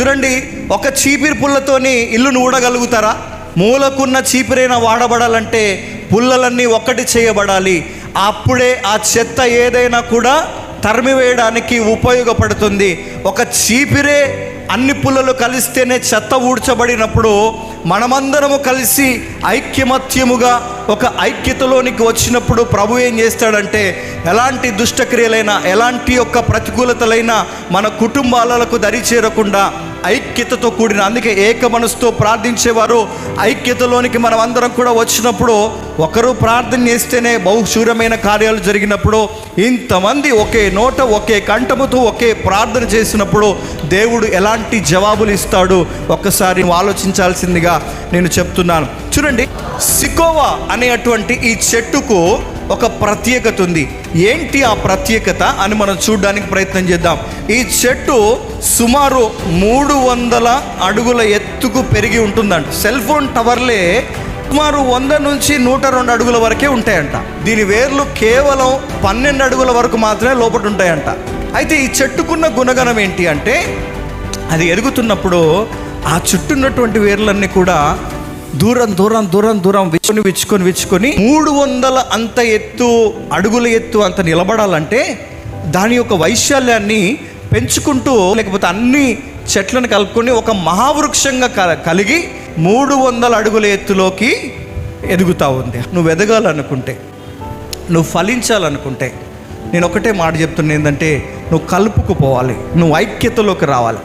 చూడండి, ఒక చీపిరి పుల్లతోని ఇల్లును ఊడగలుగుతారా? మూలకున్న చీపిరైనా వాడబడాలంటే పుల్లలన్నీ ఒక్కటి చేయబడాలి. అప్పుడే ఆ చెత్త ఏదైనా కూడా తరిమివేయడానికి ఉపయోగపడుతుంది. ఒక చీపిరే అన్ని పుల్లలు కలిస్తేనే చెత్త ఊడ్చబడినప్పుడు మనమందరము కలిసి ఐక్యమత్యముగా ఒక ఐక్యతలోనికి వచ్చినప్పుడు ప్రభు ఏం చేస్తాడంటే, ఎలాంటి దుష్టక్రియలైనా ఎలాంటి యొక్క ప్రతికూలతలైనా మన కుటుంబాలకు దరి చేరకుండా ఐక్యతతో కూడిన, అందుకే ఏక మనసుతో ప్రార్థించేవారు ఐక్యతలోనికి మనం అందరం కూడా వచ్చినప్పుడు, ఒకరు ప్రార్థన చేస్తేనే బహుశూరమైన కార్యాలు జరిగినప్పుడు, ఇంతమంది ఒకే నోట ఒకే కంఠముతో ఒకే ప్రార్థన చేసినప్పుడు దేవుడు ఎలాంటి జవాబులు ఇస్తాడు ఒక్కసారి ఆలోచించాల్సిందిగా నేను చెప్తున్నాను. చూడండి, సికోవా అనేటువంటి ఈ చెట్టుకు ఒక ప్రత్యేకత ఉంది. ఏంటి ఆ ప్రత్యేకత అని మనం చూడడానికి ప్రయత్నం చేద్దాం. ఈ చెట్టు సుమారు 300 అడుగుల ఎత్తుకు పెరిగి ఉంటుందంట. సెల్ ఫోన్ టవర్లే సుమారు 100 నుంచి 102 అడుగుల వరకే ఉంటాయంట. దీని వేర్లు కేవలం 12 అడుగుల వరకు మాత్రమే లోపల ఉంటాయంట. అయితే ఈ చెట్టుకున్న గుణగణం ఏంటి అంటే, అది ఎదుగుతున్నప్పుడు ఆ చుట్టూ ఉన్నటువంటి వేర్లన్నీ కూడా దూరం విచ్చుకొని 300 అంత ఎత్తు, అడుగుల ఎత్తు అంత నిలబడాలంటే దాని యొక్క వైశాల్యాన్ని పెంచుకుంటూ, లేకపోతే అన్ని చెట్లను కలుపుకొని ఒక మహావృక్షంగా కలిగి 300 అడుగుల ఎత్తులోకి ఎదుగుతూ ఉంది. నువ్వు ఎదగాలనుకుంటే, నువ్వు ఫలించాలనుకుంటే, నేను ఒకటే మాట చెప్తున్నా, ఏంటంటే నువ్వు కలుపుకుపోవాలి, నువ్వు ఐక్యతలోకి రావాలి.